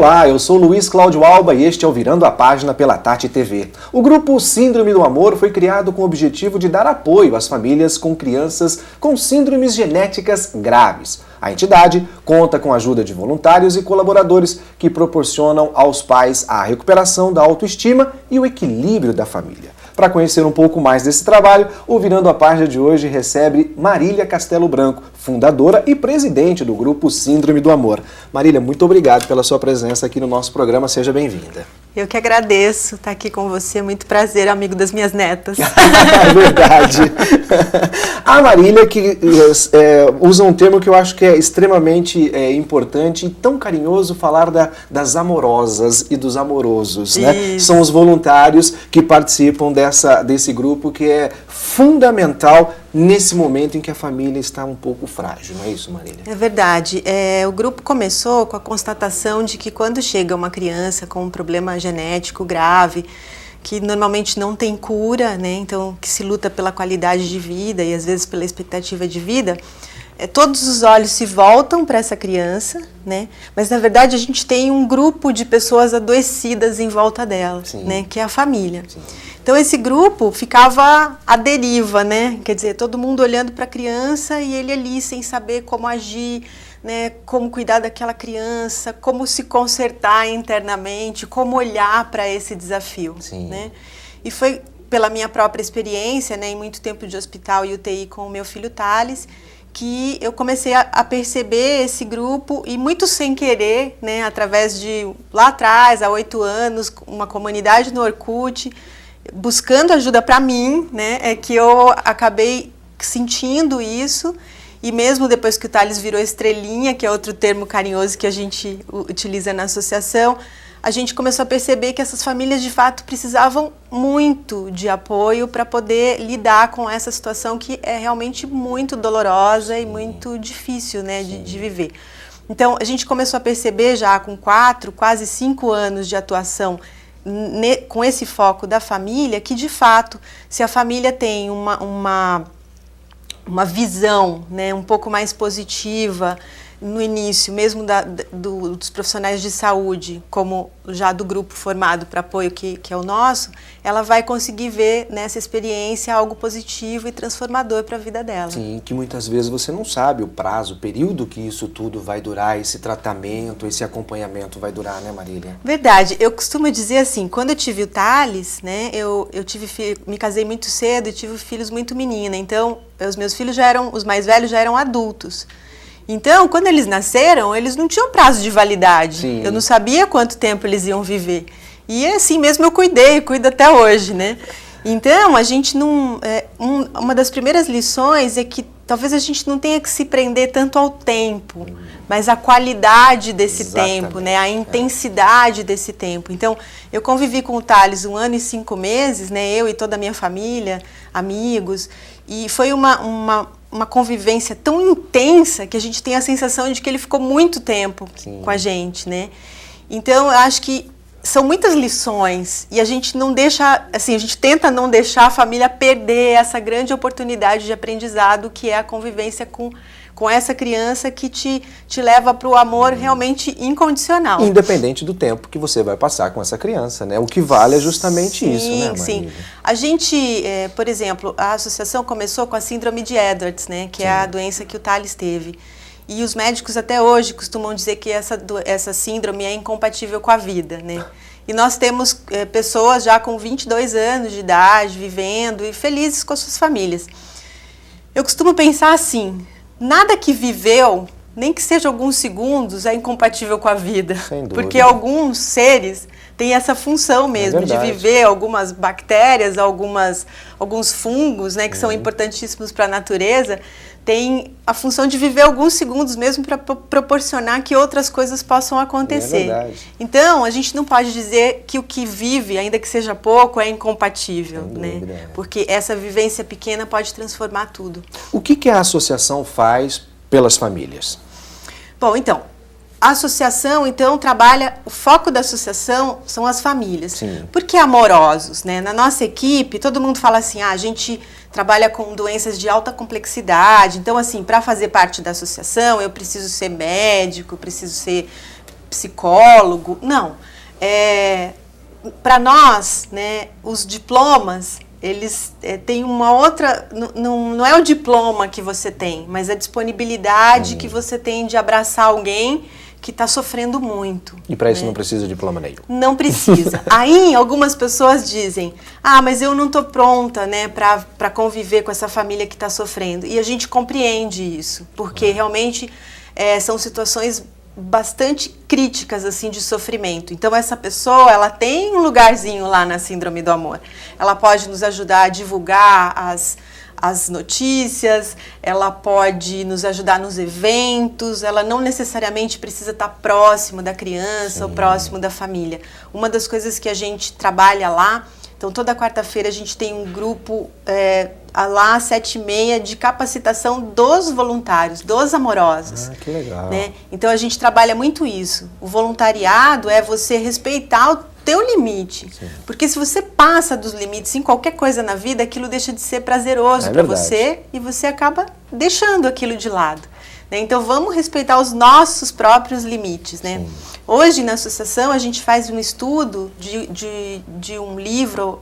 Olá, eu sou Luiz Cláudio Alba e este é o Virando a Página pela Tati TV. O grupo Síndrome do Amor foi criado com o objetivo de dar apoio às famílias com crianças com síndromes genéticas graves. A entidade conta com a ajuda de voluntários e colaboradores que proporcionam aos pais a recuperação da autoestima e o equilíbrio da família. Para conhecer um pouco mais desse trabalho, o Virando a Página de hoje recebe Marília Castelo Branco, fundadora e presidente do grupo Síndrome do Amor. Marília, muito obrigado pela sua presença aqui no nosso programa, seja bem-vinda. Eu que agradeço estar aqui com você, muito prazer, amigo das minhas netas. É verdade. A Marília que usa um termo que eu acho que é extremamente importante e tão carinhoso, falar das amorosas e dos amorosos, né? São os voluntários que participam desse grupo que é fundamental nesse momento em que a família está um pouco frágil, não é isso, Marília? É verdade. O grupo começou com a constatação de que quando chega uma criança com um problema genético grave, que normalmente não tem cura, né? Então que se luta pela qualidade de vida e às vezes pela expectativa de vida, todos os olhos se voltam para essa criança, né? Mas na verdade a gente tem um grupo de pessoas adoecidas em volta dela, né? Que é a família. Sim. Então esse grupo ficava à deriva, né? Quer dizer, todo mundo olhando para a criança e ele ali sem saber como agir, né? Como cuidar daquela criança, como se consertar internamente, como olhar para esse desafio, né? E foi pela minha própria experiência, né? Em muito tempo de hospital e UTI com o meu filho Thales, que eu comecei a perceber esse grupo e muito sem querer, né? Através de lá atrás, há 8 anos, uma comunidade no Orkut, buscando ajuda para mim, né, é que eu acabei sentindo isso, e mesmo depois que o Thales virou estrelinha, que é outro termo carinhoso que a gente utiliza na associação, a gente começou a perceber que essas famílias de fato precisavam muito de apoio para poder lidar com essa situação que é realmente muito dolorosa e muito difícil, né, de viver. Então a gente começou a perceber já com 4, quase 5 anos de atuação com esse foco da família, que de fato, se a família tem uma visão, né, um pouco mais positiva no início, mesmo dos profissionais de saúde, como já do grupo formado para apoio que é o nosso, ela vai conseguir ver nessa experiência algo positivo e transformador para a vida dela. Sim, que muitas vezes você não sabe o prazo, o período que isso tudo vai durar, esse tratamento, esse acompanhamento vai durar, né, Marília? Verdade. Eu costumo dizer assim, quando eu tive o Thales, né, eu me casei muito cedo e tive filhos muito menina, então os meus filhos os mais velhos já eram adultos. Então, quando eles nasceram, eles não tinham prazo de validade. Sim. Eu não sabia quanto tempo eles iam viver. E assim mesmo eu cuido até hoje, né? Então, a gente não... uma das primeiras lições é que talvez a gente não tenha que se prender tanto ao tempo, mas à qualidade desse tempo, né? A intensidade desse tempo. Então, eu convivi com o Thales 1 ano e 5 meses, né? Eu e toda a minha família, amigos, e foi uma convivência tão intensa que a gente tem a sensação de que ele ficou muito tempo com a gente, né? Então, eu acho que são muitas lições e a gente não deixa, assim, a gente tenta não deixar a família perder essa grande oportunidade de aprendizado que é a convivência com essa criança que te leva para o amor realmente incondicional. Independente do tempo que você vai passar com essa criança, né? O que vale é justamente isso, né, Marília? Sim. A gente, por exemplo, a associação começou com a síndrome de Edwards, né? Que é a doença que o Thales teve. E os médicos até hoje costumam dizer que essa síndrome é incompatível com a vida, né? E nós temos pessoas já com 22 anos de idade, vivendo e felizes com as suas famílias. Eu costumo pensar assim, nada que viveu, nem que seja alguns segundos, é incompatível com a vida. Sem dúvida. Porque alguns seres têm essa função mesmo de viver, algumas bactérias, alguns fungos, né, que são importantíssimos para a natureza, tem a função de viver alguns segundos mesmo para proporcionar que outras coisas possam acontecer. Então, a gente não pode dizer que o que vive, ainda que seja pouco, é incompatível, né? Porque essa vivência pequena pode transformar tudo. O que a associação faz pelas famílias? Bom, então, a associação, então, trabalha... O foco da associação são as famílias. Sim. Por que amorosos, né? Na nossa equipe, todo mundo fala assim, a gente trabalha com doenças de alta complexidade. Então, assim, para fazer parte da associação, eu preciso ser médico, preciso psicólogo. Não. Para nós, né, os diplomas, eles têm uma outra... Não é o diploma que você tem, mas a disponibilidade que você tem de abraçar alguém que está sofrendo muito. E para isso não precisa de diploma nenhum. Não precisa. Aí algumas pessoas dizem, mas eu não estou pronta, né, para conviver com essa família que está sofrendo. E a gente compreende isso, porque realmente são situações bastante críticas assim de sofrimento. Então essa pessoa, ela tem um lugarzinho lá na Síndrome do Amor. Ela pode nos ajudar a divulgar as notícias, ela pode nos ajudar nos eventos, ela não necessariamente precisa estar próximo da criança ou próximo da família. Uma das coisas que a gente trabalha lá, então toda quarta-feira a gente tem um grupo lá às 7h30 de capacitação dos voluntários, dos amorosos. Que legal. Né? Então a gente trabalha muito isso. O voluntariado é você respeitar o teu limite. Sim. Porque se você passa dos limites em qualquer coisa na vida, aquilo deixa de ser prazeroso para você e você acaba deixando aquilo de lado. Né? Então vamos respeitar os nossos próprios limites. Né? Hoje na associação a gente faz um estudo de um livro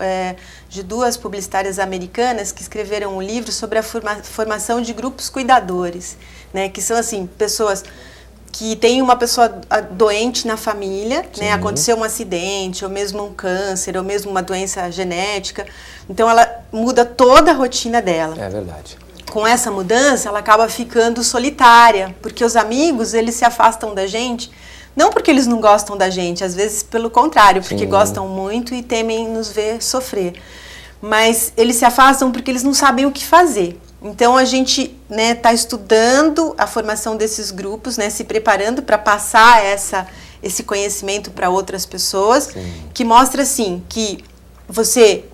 de 2 publicitárias americanas que escreveram um livro sobre a formação de grupos cuidadores, né? Que são assim, pessoas que tem uma pessoa doente na família, né? Aconteceu um acidente, ou mesmo um câncer, ou mesmo uma doença genética. Então ela muda toda a rotina dela. É verdade. Com essa mudança, ela acaba ficando solitária, porque os amigos, eles se afastam da gente, não porque eles não gostam da gente, às vezes pelo contrário, porque gostam muito e temem nos ver sofrer. Mas eles se afastam porque eles não sabem o que fazer. Então a gente está estudando a formação desses grupos, né, se preparando para passar esse conhecimento para outras pessoas, que mostra assim que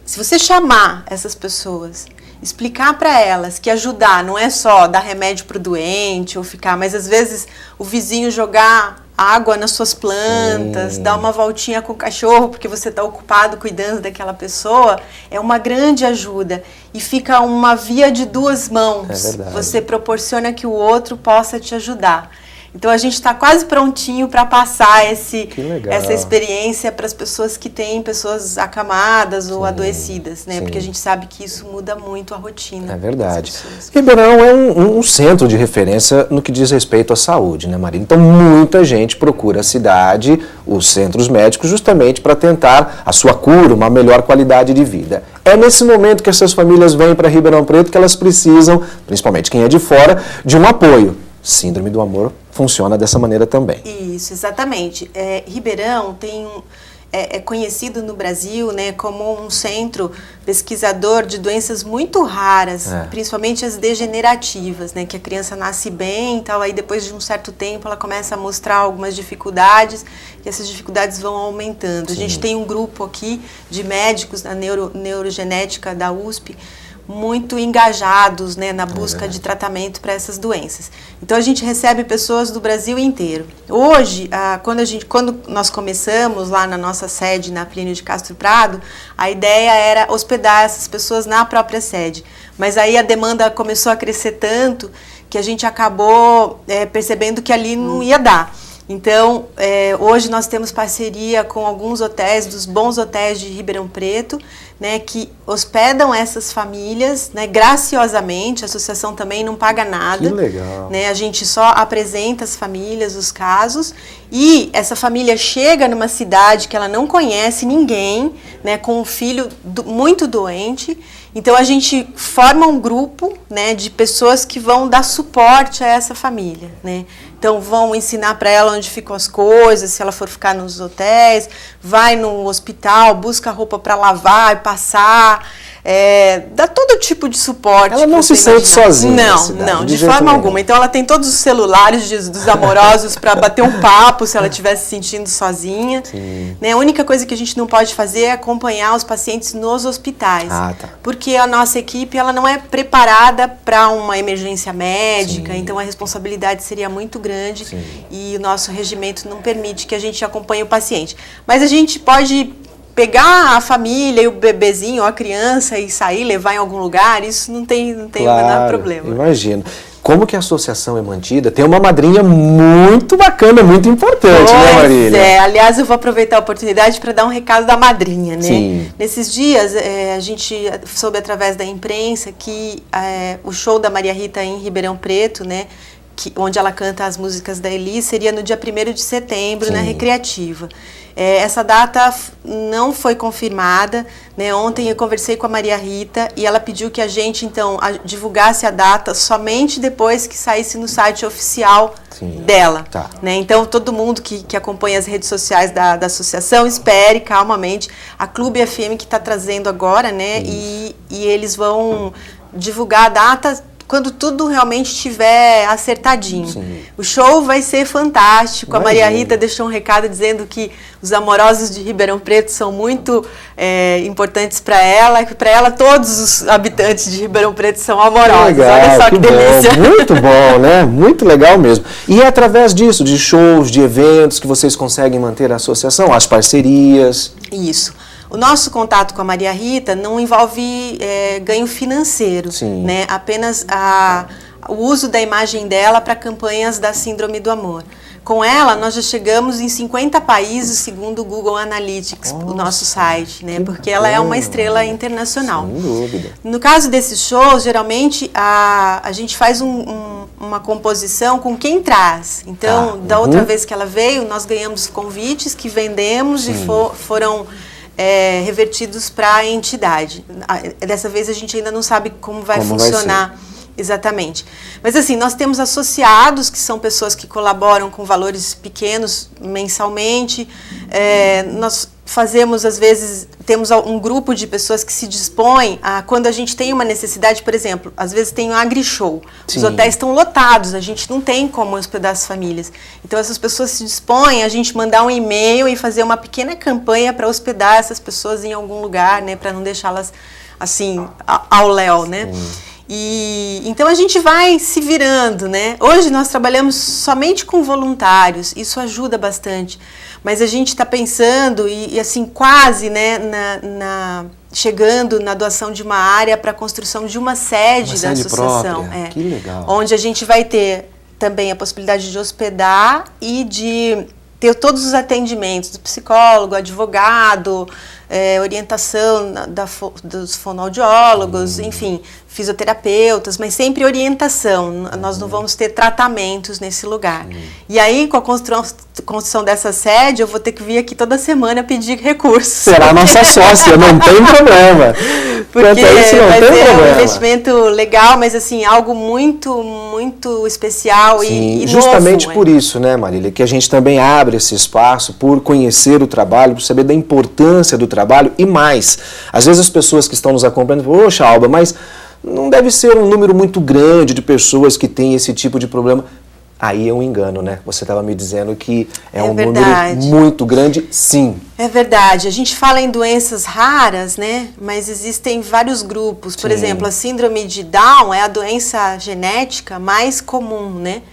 se você chamar essas pessoas, explicar para elas que ajudar não é só dar remédio para o doente ou mas às vezes o vizinho jogar água nas suas plantas, dar uma voltinha com o cachorro porque você está ocupado cuidando daquela pessoa, é uma grande ajuda. E fica uma via de 2 mãos. É verdade. Você proporciona que o outro possa te ajudar. Então a gente está quase prontinho para passar essa experiência para as pessoas que têm pessoas acamadas ou adoecidas, né? Porque a gente sabe que isso muda muito a rotina. É verdade. Ribeirão é um centro de referência no que diz respeito à saúde, né, Marília? Então muita gente procura a cidade, os centros médicos, justamente para tentar a sua cura, uma melhor qualidade de vida. É nesse momento que essas famílias vêm para Ribeirão Preto que elas precisam, principalmente quem é de fora, de um apoio. Síndrome do Amor funciona dessa maneira também. Isso, exatamente. Ribeirão é conhecido no Brasil, né, como um centro pesquisador de doenças muito raras, principalmente as degenerativas, né, que a criança nasce bem e tal, aí depois de um certo tempo ela começa a mostrar algumas dificuldades e essas dificuldades vão aumentando. A gente tem um grupo aqui de médicos da neurogenética da USP, muito engajados, né, na busca de tratamento para essas doenças. Então a gente recebe pessoas do Brasil inteiro. Hoje, quando nós começamos lá na nossa sede, na Plínio de Castro Prado, a ideia era hospedar essas pessoas na própria sede. Mas aí a demanda começou a crescer tanto que a gente acabou percebendo que ali não ia dar. Então, hoje nós temos parceria com alguns hotéis, dos bons hotéis de Ribeirão Preto, né, que hospedam essas famílias, né, graciosamente. A associação também não paga nada. Que legal. Né, a gente só apresenta as famílias, os casos, e essa família chega numa cidade que ela não conhece ninguém, né, com um filho muito doente. Então a gente forma um grupo, né, de pessoas que vão dar suporte a essa família, né? Então vão ensinar para ela onde ficam as coisas, se ela for ficar nos hotéis, vai no hospital, busca roupa para lavar e passar, dá todo tipo de suporte. Ela não se sente sozinha. Não, de forma alguma. Então ela tem todos os celulares dos amorosos para bater um papo se ela estiver se sentindo sozinha. Né? A única coisa que a gente não pode fazer é acompanhar os pacientes nos hospitais. Porque a nossa equipe ela não é preparada para uma emergência médica, então a responsabilidade seria muito grande e o nosso regimento não permite que a gente acompanhe o paciente. Mas a gente pode pegar a família e o bebezinho ou a criança e sair, levar em algum lugar, isso não tem o menor problema. Imagino. como que a associação é mantida? Tem uma madrinha muito bacana, muito importante, né, Marília? Aliás, eu vou aproveitar a oportunidade para dar um recado da madrinha, né? Sim. Nesses dias, a gente soube através da imprensa que o show da Maria Rita em Ribeirão Preto, né, onde ela canta as músicas da Elis, seria no dia 1º de setembro, na Recreativa. Essa data não foi confirmada, né? Ontem eu conversei com a Maria Rita e ela pediu que a gente, então, divulgasse a data somente depois que saísse no site oficial dela. Tá. Né? Então, todo mundo que acompanha as redes sociais da associação, espere calmamente. A Clube FM que está trazendo agora, né? E eles vão divulgar a data quando tudo realmente estiver acertadinho. Sim. O show vai ser fantástico. Imagina. A Maria Rita deixou um recado dizendo que os amorosos de Ribeirão Preto são muito importantes para ela, e para ela todos os habitantes de Ribeirão Preto são amorosos. Legal, olha só que delícia. Bom. Muito bom, né? Muito legal mesmo. E é através disso, de shows, de eventos, que vocês conseguem manter a associação, as parcerias. Isso. O nosso contato com a Maria Rita não envolve ganho financeiro, né? Apenas o uso da imagem dela para campanhas da Síndrome do Amor. Com ela, nós já chegamos em 50 países, segundo o Google Analytics, o nosso site, né? Porque ela é uma estrela internacional. Sem dúvida. No caso desses shows, geralmente a gente faz uma composição com quem traz. Então, da outra vez que ela veio, nós ganhamos convites que vendemos e foram revertidos para a entidade. Dessa vez a gente ainda não sabe como vai funcionar exatamente. Mas assim, nós temos associados, que são pessoas que colaboram com valores pequenos mensalmente. Nós fazemos, às vezes, temos um grupo de pessoas que se dispõem a, quando a gente tem uma necessidade, por exemplo, às vezes tem um agri-show, os hotéis estão lotados, a gente não tem como hospedar as famílias. Então essas pessoas se dispõem a gente mandar um e-mail e fazer uma pequena campanha para hospedar essas pessoas em algum lugar, né, para não deixá-las assim ao léu, né? E então a gente vai se virando, né? Hoje nós trabalhamos somente com voluntários, isso ajuda bastante. Mas a gente está pensando e assim quase, né, chegando na doação de uma área para a construção de uma sede da associação. Própria. Que legal. Onde a gente vai ter também a possibilidade de hospedar e de ter todos os atendimentos do psicólogo, advogado, orientação dos fonoaudiólogos, enfim, fisioterapeutas, mas sempre orientação. Nós não vamos ter tratamentos nesse lugar. E aí, com a construção dessa sede, eu vou ter que vir aqui toda semana pedir recursos. Será nossa sócia, não tem problema. Porque vai ser um investimento legal, mas assim, algo muito, muito especial e novo. Justamente por isso, né, Marília, que a gente também abre esse espaço por conhecer o trabalho, por saber da importância do trabalho e mais. Às vezes as pessoas que estão nos acompanhando falam, poxa, Alba, mas não deve ser um número muito grande de pessoas que têm esse tipo de problema. Aí é um engano, né? Você estava me dizendo que é um número muito grande, sim. É verdade. A gente fala em doenças raras, né? Mas existem vários grupos. Por exemplo, a síndrome de Down é a doença genética mais comum, né?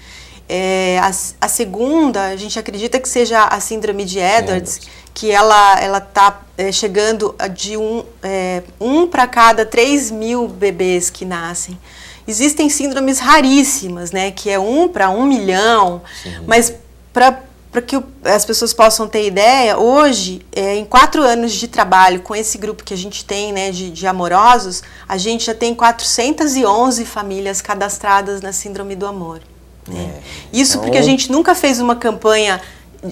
A segunda, a gente acredita que seja a síndrome de Edwards, que ela está chegando de um para cada 3.000 bebês que nascem. Existem síndromes raríssimas, né, que é 1 para 1 milhão, mas para que as pessoas possam ter ideia, hoje, em 4 anos de trabalho com esse grupo que a gente tem, né, de amorosos, a gente já tem 411 famílias cadastradas na Síndrome do Amor. Isso porque a gente nunca fez uma campanha,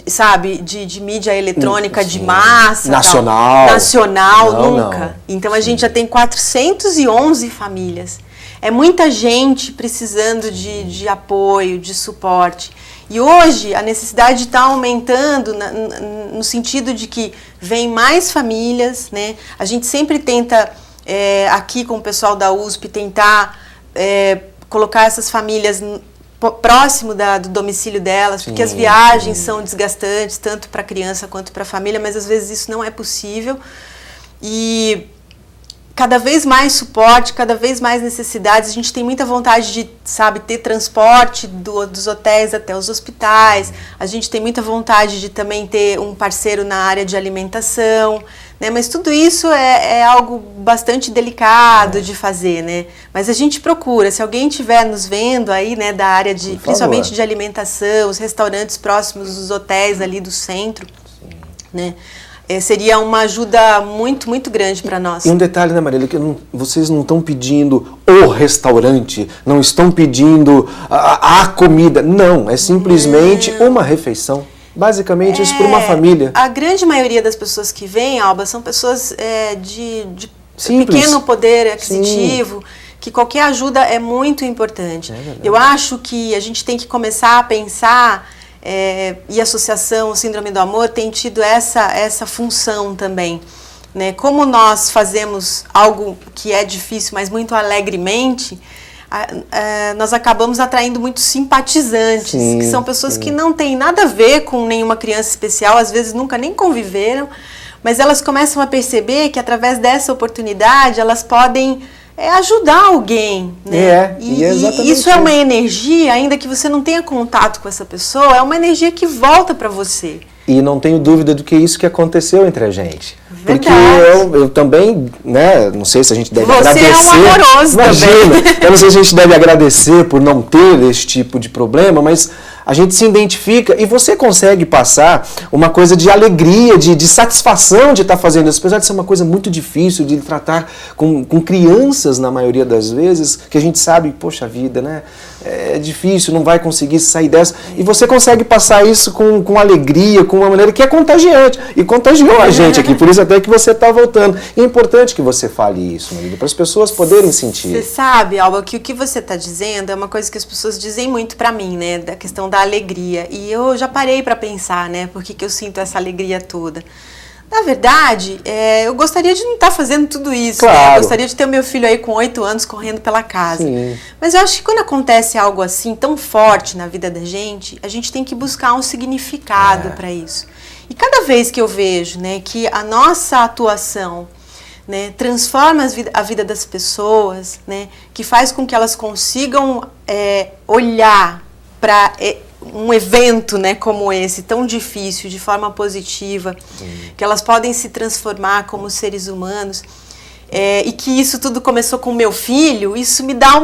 sabe, de mídia eletrônica de massa. Nacional, nunca. Não. Então a gente já tem 411 famílias. É muita gente precisando de apoio, de suporte. E hoje a necessidade está aumentando no sentido de que vem mais famílias, né? A gente sempre tenta, aqui com o pessoal da USP, tentar colocar essas famílias próximo do domicílio delas, porque as viagens são desgastantes, tanto para a criança quanto para a família, mas às vezes isso não é possível. E cada vez mais suporte, cada vez mais necessidades. A gente tem muita vontade de, sabe, ter transporte dos hotéis até os hospitais. A gente tem muita vontade de também ter um parceiro na área de alimentação, né? Mas tudo isso é algo bastante delicado de fazer, né? Mas a gente procura, se alguém estiver nos vendo aí, né, da área de, principalmente de alimentação, os restaurantes próximos dos hotéis ali do centro, né? Seria uma ajuda muito, muito grande para nós. E um detalhe, né, Marília, que vocês não estão pedindo o restaurante, não estão pedindo a comida, não, é simplesmente uma refeição. Basicamente isso para uma família. A grande maioria das pessoas que vêm, Alba, são pessoas de simples, pequeno poder aquisitivo, sim, que qualquer ajuda é muito importante. Eu acho que a gente tem que começar a pensar... e a Associação Síndrome do Amor tem tido essa função também, né? Como nós fazemos algo que é difícil, mas muito alegremente, nós acabamos atraindo muitos simpatizantes, sim, que são pessoas que não têm nada a ver com nenhuma criança especial, às vezes nunca nem conviveram, mas elas começam a perceber que através dessa oportunidade elas podem ajudar alguém, né? E exatamente isso é uma energia, ainda que você não tenha contato com essa pessoa, é uma energia que volta para você. E não tenho dúvida do que isso que aconteceu entre a gente. Verdade. Porque eu também, né, não sei se a gente deve agradecer. Você é um amoroso também. Eu não sei se a gente deve agradecer por não ter esse tipo de problema, mas a gente se identifica e você consegue passar uma coisa de alegria, de satisfação de estar fazendo isso. Apesar de ser uma coisa muito difícil de tratar com crianças, na maioria das vezes, que a gente sabe, poxa vida, né? É difícil, não vai conseguir sair dessa. E você consegue passar isso com alegria, com uma maneira que é contagiante. E contagiou a gente aqui, por isso até que você está voltando. E é importante que você fale isso, Marília, para as pessoas poderem sentir. Você sabe, Alba, que o que você está dizendo é uma coisa que as pessoas dizem muito para mim, né? Da questão da alegria. E eu já parei para pensar, né? Por que eu sinto essa alegria toda? Na verdade, eu gostaria de não estar fazendo tudo isso, claro, né? Eu gostaria de ter o meu filho aí com 8 anos correndo pela casa. Sim. Mas eu acho que quando acontece algo assim tão forte na vida da gente, a gente tem que buscar um significado para isso. E cada vez que eu vejo, né, que a nossa atuação, né, transforma a vida das pessoas, né, que faz com que elas consigam olhar para um evento, né, como esse, tão difícil, de forma positiva, que elas podem se transformar como seres humanos, e que isso tudo começou com o meu filho, isso me dá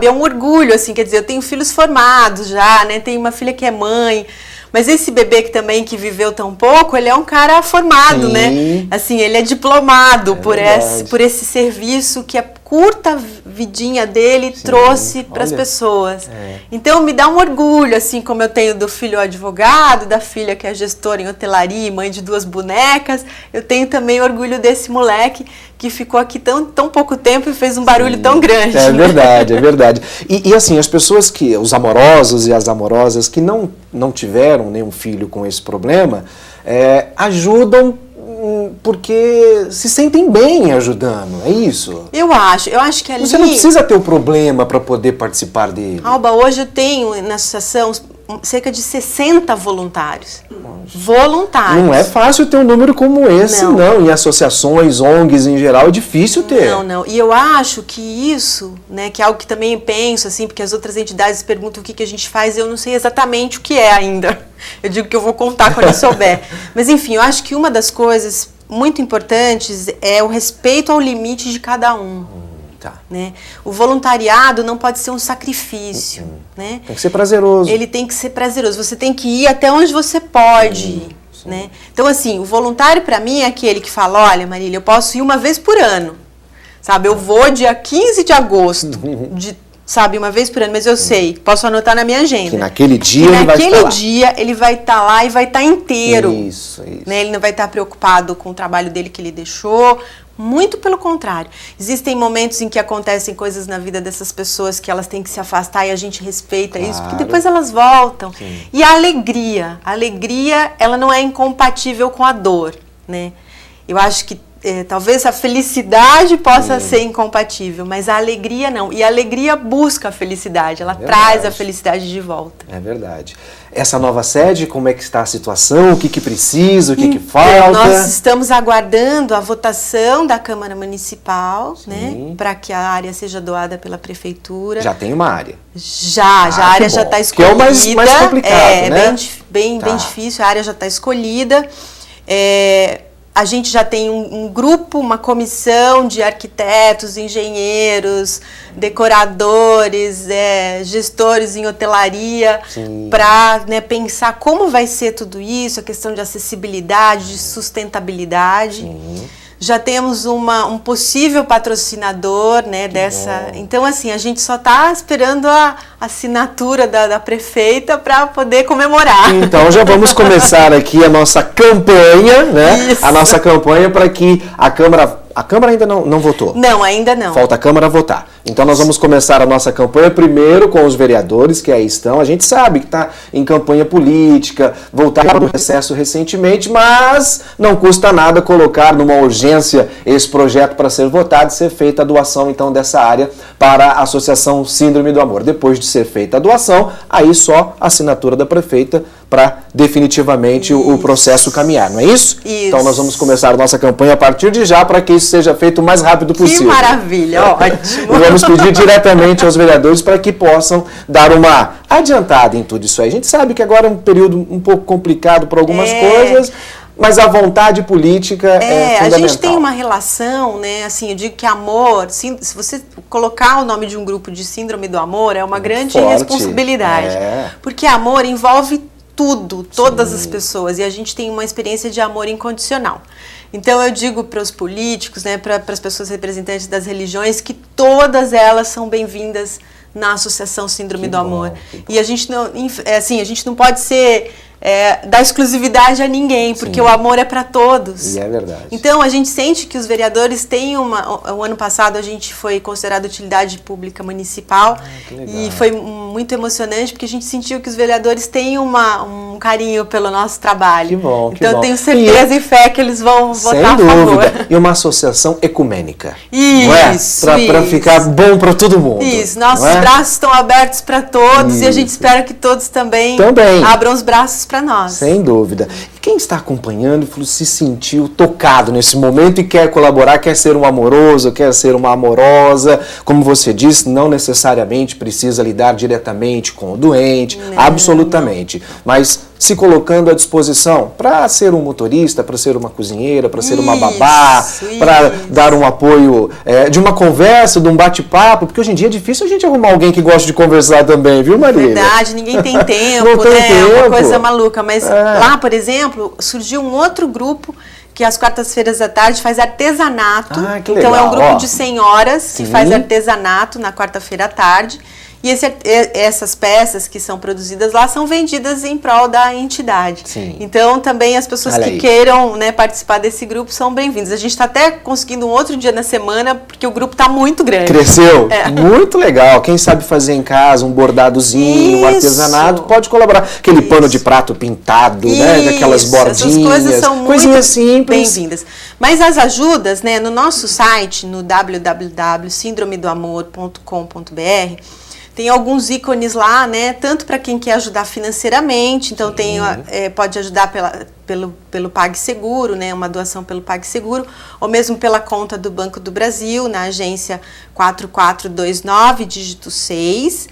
é um orgulho, assim, quer dizer, eu tenho filhos formados já, né, tenho uma filha que é mãe, mas esse bebê que viveu tão pouco, ele é um cara formado, sim, né? Assim, ele é diplomado por esse serviço que a curta vidinha dele, sim, trouxe para as pessoas. Então, me dá um orgulho, assim como eu tenho do filho advogado, da filha que é gestora em hotelaria e mãe de 2 bonecas, eu tenho também orgulho desse moleque que ficou aqui tão pouco tempo e fez um barulho, sim, tão grande. É verdade, é verdade. E assim, as pessoas os amorosos e as amorosas que não tiveram nenhum filho com esse problema, ajudam porque se sentem bem ajudando, é isso? Eu acho que ali... Você não precisa ter o problema para poder participar dele. Alba, hoje eu tenho na associação cerca de 60 voluntários. Voluntários. Não é fácil ter um número como esse, não. Em associações, ONGs em geral, é difícil ter. Não. E eu acho que isso, né, que é algo que também penso, assim, porque as outras entidades perguntam o que a gente faz, eu não sei exatamente o que é ainda. Eu digo que eu vou contar quando eu souber. Mas, enfim, eu acho que uma das coisas muito importantes é o respeito ao limite de cada um. Né? O voluntariado não pode ser um sacrifício. Né? Tem que ser prazeroso. Ele tem que ser prazeroso. Você tem que ir até onde você pode ir. Né? Então, assim, o voluntário para mim é aquele que fala, olha, Marília, eu posso ir uma vez por ano. Sabe, eu vou dia 15 de agosto, uma vez por ano, mas eu sei, posso anotar na minha agenda. Que naquele dia ele vai estar lá. Naquele dia ele vai estar lá e vai estar inteiro. Isso. Né? Ele não vai estar preocupado com o trabalho dele que ele deixou. Muito pelo contrário. Existem momentos em que acontecem coisas na vida dessas pessoas que elas têm que se afastar e a gente respeita isso, porque depois elas voltam. Sim. E a alegria, ela não é incompatível com a dor, né? Eu acho que talvez a felicidade possa ser incompatível, mas a alegria não. E a alegria busca a felicidade, ela traz a felicidade de volta. É verdade. Essa nova sede, como é que está a situação? O que precisa? O que falta? Nós estamos aguardando a votação da Câmara Municipal, né, para que a área seja doada pela Prefeitura. Já tem uma área? A área já está escolhida. Que é o mais complicado, né? Bem difícil, a área já está escolhida. A gente já tem um grupo, uma comissão de arquitetos, engenheiros, decoradores, gestores em hotelaria, para, né, pensar como vai ser tudo isso, a questão de acessibilidade, de sustentabilidade. Já temos um possível patrocinador, né, dessa. Então, assim, a gente só está esperando a assinatura da prefeita para poder comemorar. Então, já vamos começar aqui a nossa campanha, né? Isso. A nossa campanha para que a Câmara ainda não votou? Não, ainda não. Falta a Câmara votar. Então nós vamos começar a nossa campanha primeiro com os vereadores que aí estão. A gente sabe que está em campanha política, voltaram do recesso recentemente, mas não custa nada colocar numa urgência esse projeto para ser votado e ser feita a doação então dessa área para a Associação Síndrome do Amor. Depois de ser feita a doação, aí só a assinatura da prefeita para definitivamente o processo caminhar, não é isso? Isso. Então nós vamos começar a nossa campanha a partir de já para que isso seja feito o mais rápido possível. Que maravilha, ótimo. E vamos pedir diretamente aos vereadores para que possam dar uma adiantada em tudo isso aí. A gente sabe que agora é um período um pouco complicado para algumas coisas, mas a vontade política é fundamental. A gente tem uma relação, né, assim, eu digo que amor, se você colocar o nome de um grupo de síndrome do amor, é uma grande responsabilidade. Porque amor envolve tudo, todas as pessoas, e a gente tem uma experiência de amor incondicional. Então eu digo para os políticos, né, para as pessoas representantes das religiões, que todas elas são bem-vindas na Associação Síndrome do Amor. E a gente não pode ser dar exclusividade a ninguém, porque o amor é para todos. E é verdade. Então a gente sente que os vereadores têm o ano passado a gente foi considerado utilidade pública municipal, e foi muito emocionante porque a gente sentiu que os vereadores têm um carinho pelo nosso trabalho. Que bom, então eu tenho certeza e fé que eles vão votar a favor. Sem dúvida. E uma associação ecumênica. Isso. Não é? Para ficar bom para todo mundo. Isso. Nossos braços estão abertos para todos e a gente espera que todos também abram os braços para nós. Sem dúvida. E quem está acompanhando se sentiu tocado nesse momento e quer colaborar, quer ser um amoroso, quer ser uma amorosa, como você disse, não necessariamente precisa lidar diretamente com o doente, absolutamente, mas se colocando à disposição para ser um motorista, para ser uma cozinheira, para ser uma babá, para dar um apoio de uma conversa, de um bate-papo, porque hoje em dia é difícil a gente arrumar alguém que gosta de conversar também, viu, Marília? Verdade, ninguém tem tempo, não tem tempo. É uma coisa maluca, mas lá, por exemplo, surgiu um outro grupo que às quartas-feiras à tarde faz artesanato. Que legal. Então é um grupo de senhoras que faz artesanato na quarta-feira à tarde. E essas peças que são produzidas lá são vendidas em prol da entidade. Então, também as pessoas que queiram, né, participar desse grupo são bem-vindas. A gente está até conseguindo um outro dia na semana, porque o grupo está muito grande. Cresceu? Muito legal. Quem sabe fazer em casa um bordadozinho, um artesanato, pode colaborar. Aquele pano de prato pintado, né, aquelas bordinhas. Essas coisas são muito simples. Bem-vindas. Mas as ajudas, né, no nosso site, no www.sindromedoamor.com.br, tem alguns ícones lá, né? Tanto para quem quer ajudar financeiramente, então pode ajudar pelo PagSeguro, né? Uma doação pelo PagSeguro, ou mesmo pela conta do Banco do Brasil, na agência 4429, dígito 6,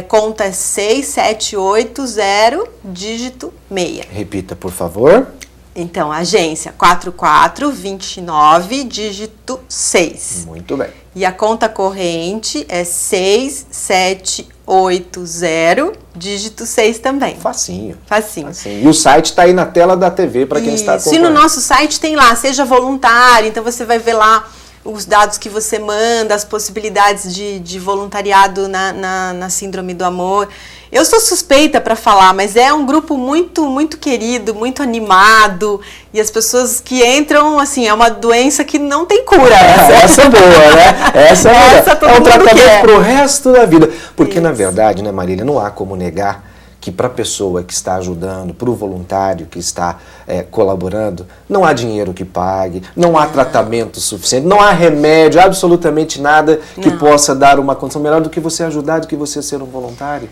conta 6780, dígito 6. Repita, por favor. Então, agência 4429, dígito 6. Muito bem. E a conta corrente é 6780, dígito 6 também. Facinho. E o site está aí na tela da TV para quem está acompanhando. E no nosso site tem lá, seja voluntário, então você vai ver lá os dados que você manda, as possibilidades de voluntariado na Síndrome do Amor. Eu sou suspeita para falar, mas é um grupo muito, muito querido, muito animado, e as pessoas que entram, assim, é uma doença que não tem cura. Essa é boa, né? Essa é um tratamento para o resto da vida. Porque, na verdade, né, Marília, não há como negar que para a pessoa que está ajudando, para o voluntário que está colaborando, não há dinheiro que pague, não há tratamento suficiente, não há remédio, absolutamente nada que possa dar uma condição melhor do que você ajudar, do que você ser um voluntário.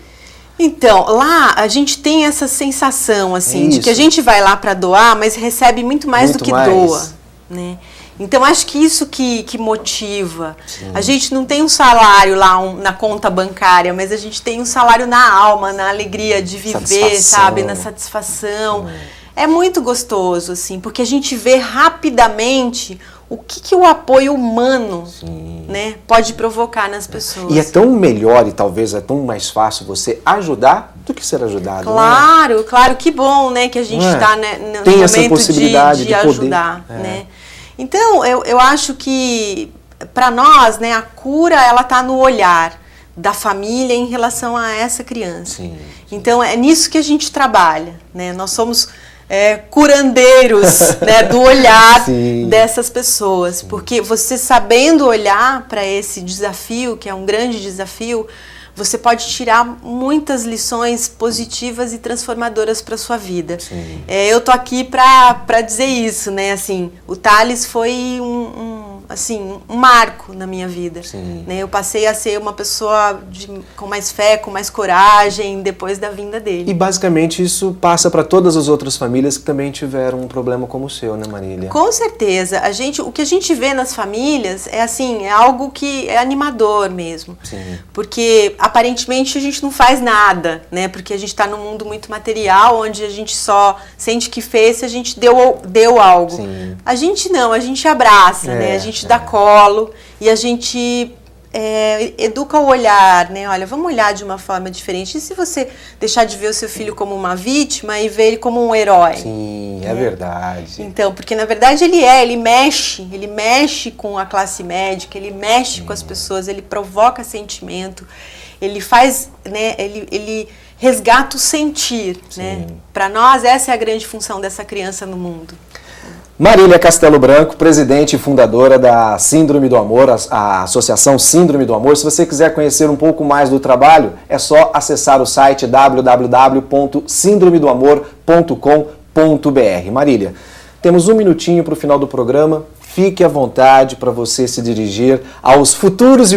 Então, lá a gente tem essa sensação, assim, de que a gente vai lá para doar, mas recebe muito mais do que doa, né? Então, acho que isso que motiva. Sim. A gente não tem um salário lá na conta bancária, mas a gente tem um salário na alma, na alegria de viver, sabe? Na satisfação. É muito gostoso, assim, porque a gente vê rapidamente o que o apoio humano, né, pode provocar nas pessoas. E é tão melhor e talvez é tão mais fácil você ajudar do que ser ajudado. Claro, né? Claro, que bom, né, que a gente está, né, no tem momento essa possibilidade de ajudar, né? Então, eu acho que, para nós, né, a cura, ela está no olhar da família em relação a essa criança. Sim. Então, é nisso que a gente trabalha, né? Nós somos curandeiros, né, do olhar dessas pessoas. Porque você sabendo olhar para esse desafio, que é um grande desafio, você pode tirar muitas lições positivas e transformadoras para sua vida. Eu tô aqui para dizer isso, né? Assim, o Thales foi um marco na minha vida. Né? Eu passei a ser uma pessoa com mais fé, com mais coragem depois da vinda dele. E basicamente isso passa para todas as outras famílias que também tiveram um problema como o seu, né, Marília? Com certeza. O que a gente vê nas famílias é algo que é animador mesmo. Porque aparentemente a gente não faz nada, né? Porque a gente está num mundo muito material, onde a gente só sente que fez se a gente deu algo. A gente não, a gente abraça, né? A gente dá colo e a gente educa o olhar, né? Olha, vamos olhar de uma forma diferente. E se você deixar de ver o seu filho como uma vítima e ver ele como um herói? Sim, é verdade. Então, porque na verdade ele mexe com a classe médica, ele mexe com as pessoas, ele provoca sentimento, ele faz, né? Ele resgata o sentir, né? Para nós, essa é a grande função dessa criança no mundo. Marília Castelo Branco, presidente e fundadora da Síndrome do Amor, a Associação Síndrome do Amor. Se você quiser conhecer um pouco mais do trabalho, é só acessar o site www.síndromedoamor.com.br. Marília, temos um minutinho para o final do programa. Fique à vontade para você se dirigir aos futuros e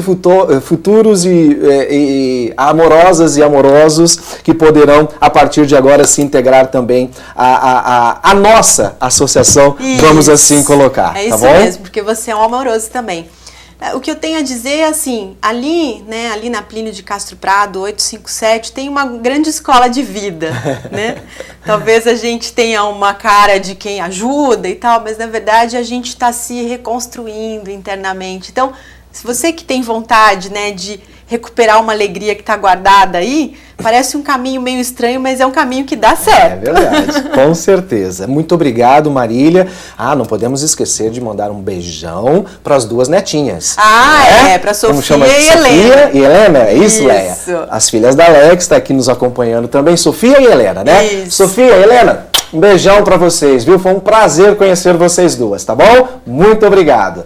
amorosas e amorosos que poderão, a partir de agora, se integrar também à nossa associação, vamos assim colocar. É isso mesmo, porque você é um amoroso também. O que eu tenho a dizer é assim, ali na Plínio de Castro Prado, 857, tem uma grande escola de vida, né? Talvez a gente tenha uma cara de quem ajuda e tal, mas na verdade a gente está se reconstruindo internamente. Então, se você que tem vontade, né, de recuperar uma alegria que está guardada aí, parece um caminho meio estranho, mas é um caminho que dá certo. É verdade, com certeza. Muito obrigado, Marília. Não podemos esquecer de mandar um beijão para as duas netinhas. Para Sofia e Helena. Sofia e Helena, é isso, Leia? As filhas da Alex está aqui nos acompanhando também, Sofia e Helena, né? Isso. Sofia e Helena, um beijão para vocês, viu? Foi um prazer conhecer vocês duas, tá bom? Muito obrigado.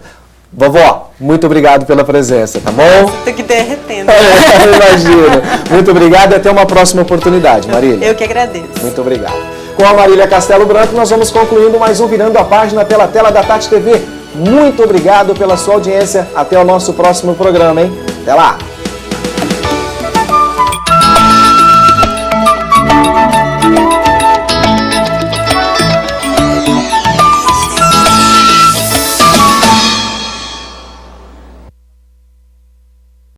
Vovó, muito obrigado pela presença, tá bom? Tô aqui derretendo. Imagina. Muito obrigado e até uma próxima oportunidade, Marília. Eu que agradeço. Muito obrigado. Com a Marília Castelo Branco, nós vamos concluindo mais um Virando a Página pela tela da Tati TV. Muito obrigado pela sua audiência. Até o nosso próximo programa, hein? Até lá!